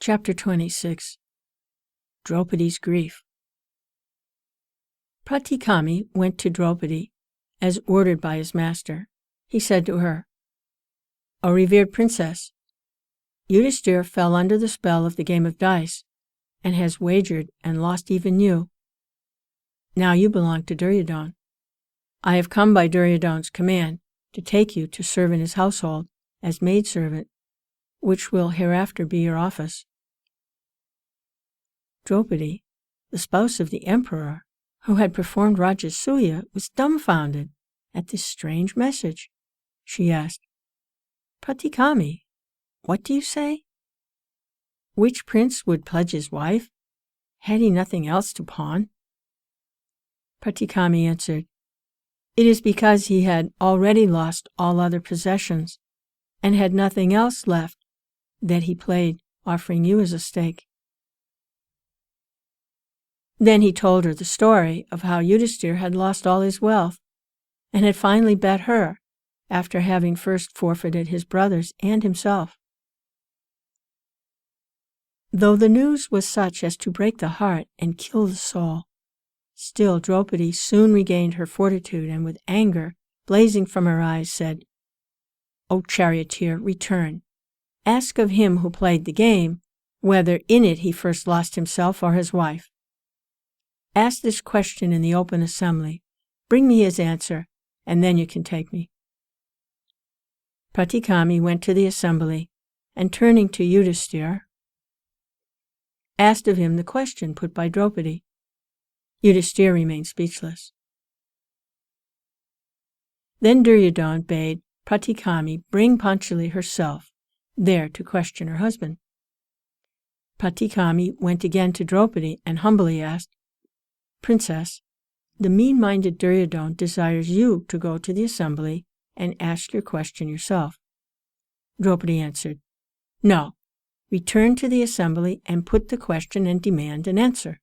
Chapter 26. Draupadi's Grief. Prathikami went to Draupadi, as ordered by his master. He said to her, "O revered princess, Yudhishthira fell under the spell of the game of dice, and has wagered and lost even you. Now you belong to Duryodhana. I have come by Duryodhana's command to take you to serve in his household as maidservant, which will hereafter be your office." Draupadi, the spouse of the emperor, who had performed Rajasuya, was dumbfounded at this strange message. She asked, "Prathikami, what do you say? Which prince would pledge his wife? Had he nothing else to pawn?" Prathikami answered, "It is because he had already lost all other possessions, and had nothing else left, that he played offering you as a stake." Then he told her the story of how Yudhishthira had lost all his wealth, and had finally bet her, after having first forfeited his brothers and himself. Though the news was such as to break the heart and kill the soul, still Draupadi soon regained her fortitude, and with anger blazing from her eyes said, "O charioteer, return. Ask of him who played the game, whether in it he first lost himself or his wife. Ask this question in the open assembly. Bring me his answer, and then you can take me." Prathikami went to the assembly, and turning to Yudhishthira, asked of him the question put by Draupadi. Yudhishthira remained speechless. Then Duryodhana bade Prathikami bring Panchali herself there to question her husband. Prathikami went again to Draupadi and humbly asked, "Princess, the mean-minded Duryodhana desires you to go to the assembly and ask your question yourself." Draupadi answered, "No, return to the assembly and put the question and demand an answer."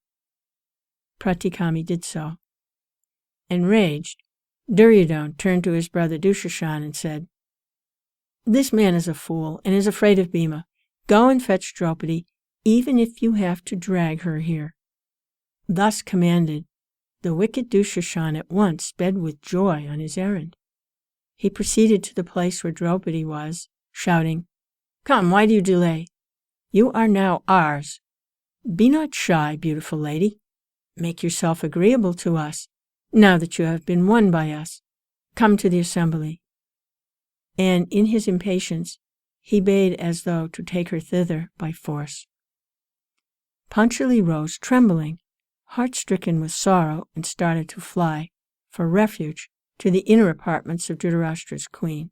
Prathikami did so. Enraged, Duryodhana turned to his brother Duryodhana and said, "This man is a fool and is afraid of Bhima. Go and fetch Draupadi, even if you have to drag her here." Thus commanded, the wicked Duryodhana at once sped with joy on his errand. He proceeded to the place where Draupadi was, shouting, "Come, why do you delay? You are now ours. Be not shy, beautiful lady. Make yourself agreeable to us, now that you have been won by us. Come to the assembly." And in his impatience, he bade as though to take her thither by force. Panchali rose trembling, heart-stricken with sorrow, and started to fly for refuge to the inner apartments of Dhritarashtra's queen.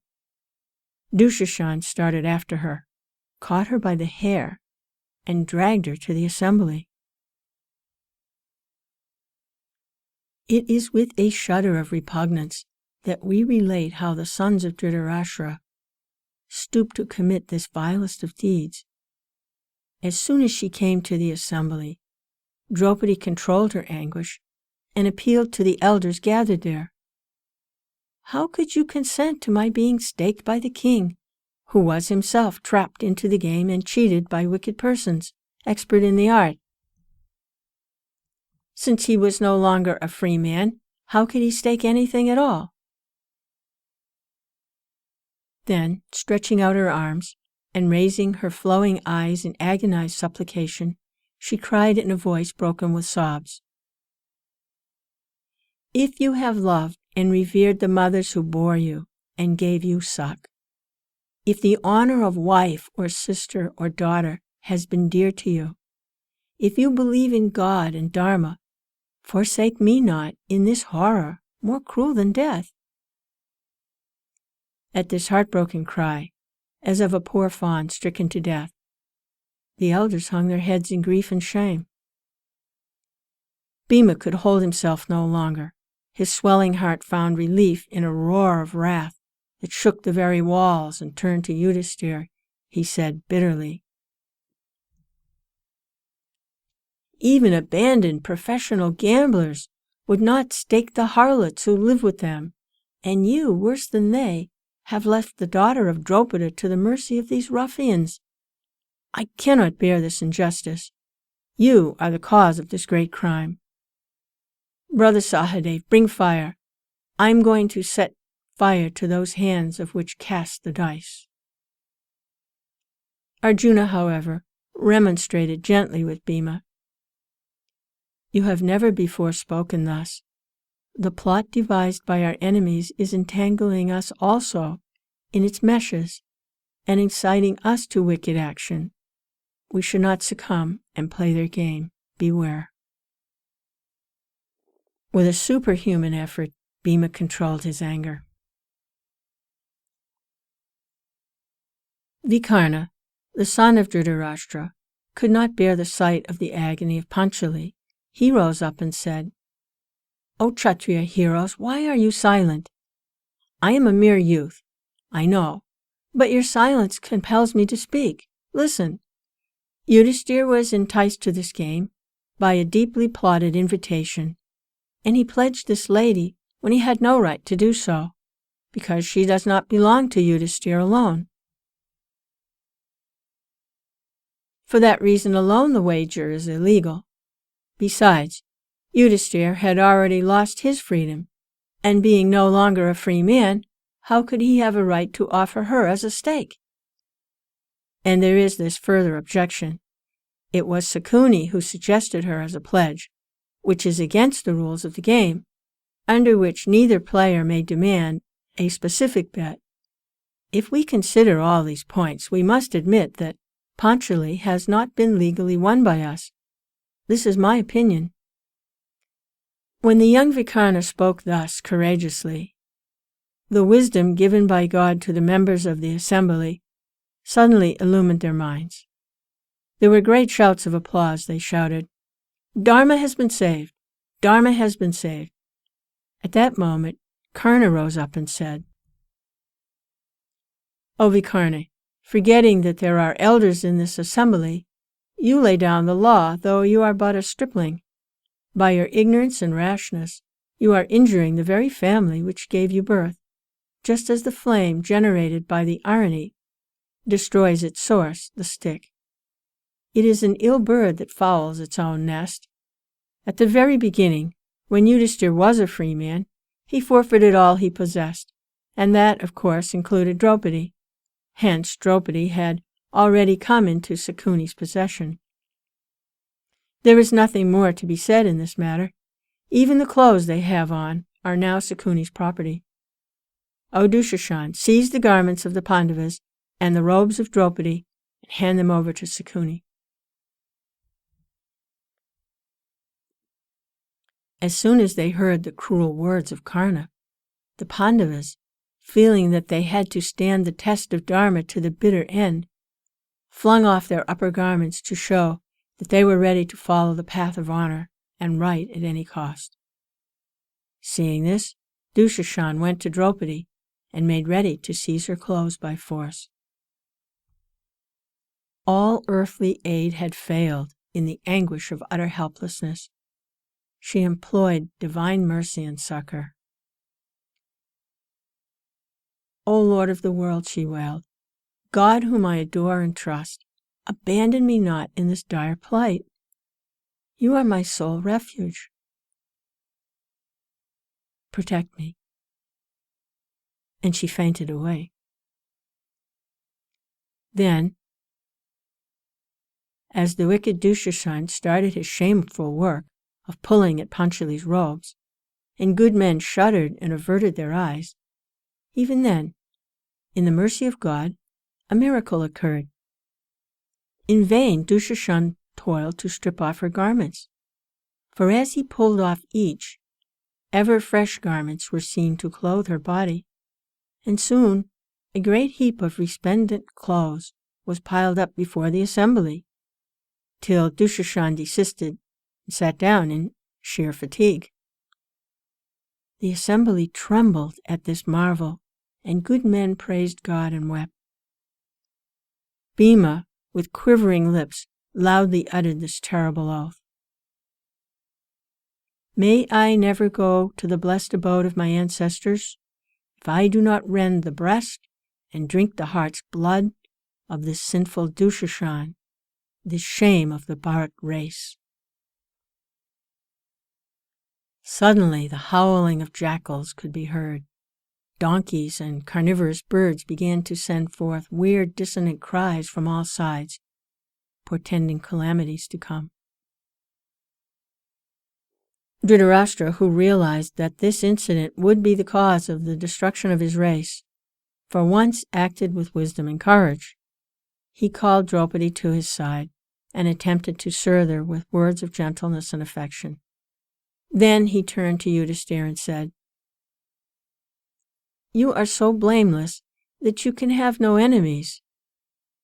Duryodhana started after her, caught her by the hair, and dragged her to the assembly. It is with a shudder of repugnance that we relate how the sons of Dhritarashtra stooped to commit this vilest of deeds. As soon as she came to the assembly, Draupadi controlled her anguish and appealed to the elders gathered there. "How could you consent to my being staked by the king, who was himself trapped into the game and cheated by wicked persons, expert in the art? Since he was no longer a free man, how could he stake anything at all?" Then, stretching out her arms and raising her flowing eyes in agonized supplication, she cried in a voice broken with sobs, "If you have loved and revered the mothers who bore you and gave you suck, if the honor of wife or sister or daughter has been dear to you, if you believe in God and Dharma, forsake me not in this horror more cruel than death." At this heartbroken cry, as of a poor fawn stricken to death, the elders hung their heads in grief and shame. Bhima could hold himself no longer. His swelling heart found relief in a roar of wrath that shook the very walls, and turned to Yudhishthira. He said bitterly, "Even abandoned professional gamblers would not stake the harlots who live with them, and you, worse than they, have left the daughter of Draupadi to the mercy of these ruffians. I cannot bear this injustice. You are the cause of this great crime. Brother Sahadev, bring fire. I am going to set fire to those hands of which cast the dice." Arjuna, however, remonstrated gently with Bhima. "You have never before spoken thus. The plot devised by our enemies is entangling us also in its meshes and inciting us to wicked action. We should not succumb and play their game. Beware." With a superhuman effort, Bhima controlled his anger. Vikarna, the son of Dhritarashtra, could not bear the sight of the agony of Panchali. He rose up and said, "O Kshatriya heroes, why are you silent? I am a mere youth, I know, but your silence compels me to speak. Listen. Yudhishthira was enticed to this game by a deeply plotted invitation, and he pledged this lady when he had no right to do so, because she does not belong to Yudhishthira alone. For that reason alone the wager is illegal. Besides, Yudhishthira had already lost his freedom, and being no longer a free man, how could he have a right to offer her as a stake? And there is this further objection. It was Sakuni who suggested her as a pledge, which is against the rules of the game, under which neither player may demand a specific bet. If we consider all these points, we must admit that Panchali has not been legally won by us. This is my opinion." When the young Vikarna spoke thus courageously, the wisdom given by God to the members of the assembly suddenly illumined their minds. There were great shouts of applause. They shouted, "Dharma has been saved! Dharma has been saved!" At that moment, Karna rose up and said, "O Vikarna, forgetting that there are elders in this assembly, you lay down the law, though you are but a stripling. By your ignorance and rashness, you are injuring the very family which gave you birth, just as the flame generated by the irony destroys its source, the stick. It is an ill bird that fouls its own nest. At the very beginning, when Yudhishthira was a free man, he forfeited all he possessed, and that, of course, included Draupadi. Hence, Draupadi had already come into Sakuni's possession. There is nothing more to be said in this matter. Even the clothes they have on are now Sakuni's property. O Dushasan, seize the garments of the Pandavas and the robes of Draupadi and hand them over to Sakuni." As soon as they heard the cruel words of Karna, the Pandavas, feeling that they had to stand the test of Dharma to the bitter end, flung off their upper garments to show that they were ready to follow the path of honor and right at any cost. Seeing this, Dushasan went to Draupadi and made ready to seize her clothes by force. All earthly aid had failed in the anguish of utter helplessness. She employed divine mercy and succor. "O Lord of the world," she wailed, "God whom I adore and trust, abandon me not in this dire plight. You are my sole refuge. Protect me." And she fainted away. Then, as the wicked Dushasan started his shameful work of pulling at Panchali's robes, and good men shuddered and averted their eyes, even then, in the mercy of God, a miracle occurred. In vain Dushasan toiled to strip off her garments, for as he pulled off each, ever fresh garments were seen to clothe her body, and soon a great heap of resplendent clothes was piled up before the assembly, till Dushasan desisted and sat down in sheer fatigue. The assembly trembled at this marvel, and good men praised God and wept. Bhima, with quivering lips, loudly uttered this terrible oath: "May I never go to the blessed abode of my ancestors if I do not rend the breast and drink the heart's blood of this sinful Dushasan the shame of the Bharat race. Suddenly the howling of jackals could be heard. Donkeys and carnivorous birds began to send forth weird dissonant cries from all sides, portending calamities to come. Dhritarashtra, who realized that this incident would be the cause of the destruction of his race, for once acted with wisdom and courage. He called Draupadi to his side and attempted to soothe her with words of gentleness and affection. Then he turned to Yudhishthira and said, "You are so blameless that you can have no enemies.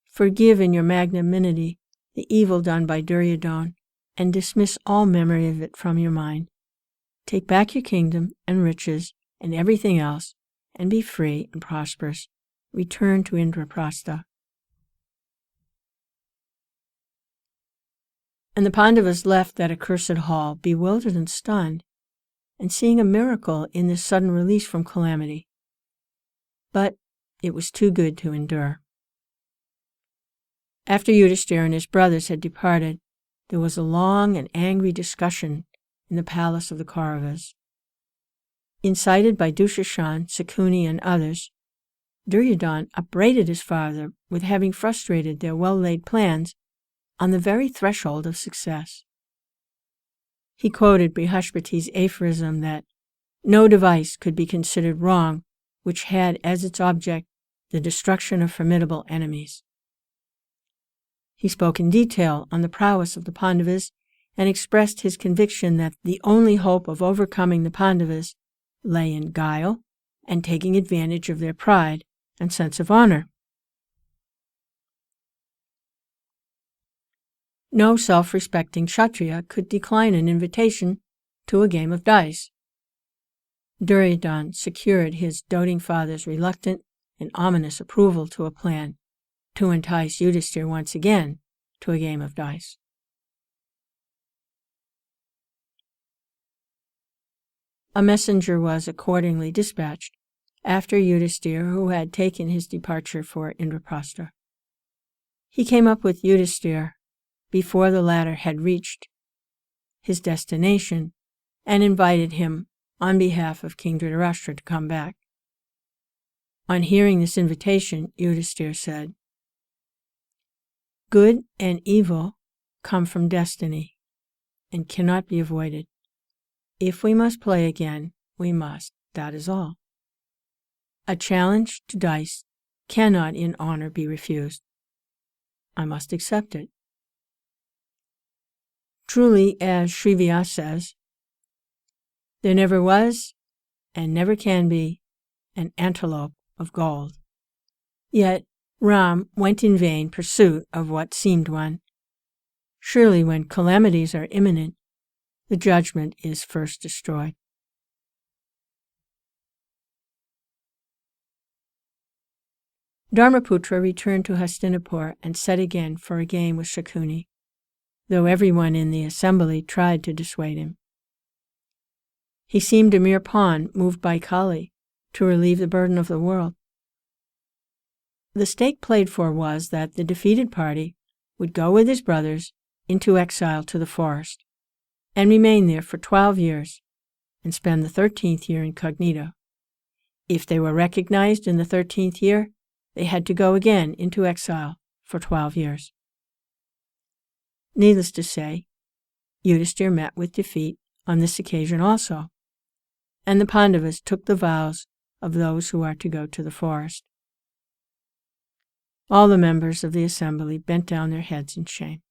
Forgive in your magnanimity the evil done by Duryodhana and dismiss all memory of it from your mind. Take back your kingdom and riches and everything else and be free and prosperous. Return to Indraprastha." And the Pandavas left that accursed hall, bewildered and stunned, and seeing a miracle in this sudden release from calamity. But it was too good to endure. After Yudhishthira and his brothers had departed, there was a long and angry discussion in the palace of the Kauravas. Incited by Dushasan, Sakuni, and others, Duryodhana upbraided his father with having frustrated their well-laid plans on the very threshold of success. He quoted Brihaspati's aphorism that no device could be considered wrong which had as its object the destruction of formidable enemies. He spoke in detail on the prowess of the Pandavas and expressed his conviction that the only hope of overcoming the Pandavas lay in guile and taking advantage of their pride and sense of honor. No self-respecting Kshatriya could decline an invitation to a game of dice. Duryodhana secured his doting father's reluctant and ominous approval to a plan to entice Yudhishthira once again to a game of dice. A messenger was accordingly dispatched after Yudhishthira, who had taken his departure for Indraprastha. He came up with Yudhishthira before the latter had reached his destination and invited him on behalf of King Dhritarashtra to come back. On hearing this invitation, Yudhishthira said, "Good and evil come from destiny and cannot be avoided. If we must play again, we must, that is all. A challenge to dice cannot in honor be refused. I must accept it. Truly, as Sri Vyasa says, there never was and never can be an antelope of gold. Yet Ram went in vain pursuit of what seemed one. Surely when calamities are imminent, the judgment is first destroyed." Dharmaputra returned to Hastinapur and set again for a game with Shakuni, though everyone in the assembly tried to dissuade him. He seemed a mere pawn moved by Kali to relieve the burden of the world. The stake played for was that the defeated party would go with his brothers into exile to the forest and remain there for 12 years and spend the 13th year incognito. If they were recognized in the 13th year, they had to go again into exile for 12 years. Needless to say, Yudhishthira met with defeat on this occasion also, and the Pandavas took the vows of those who are to go to the forest. All the members of the assembly bent down their heads in shame.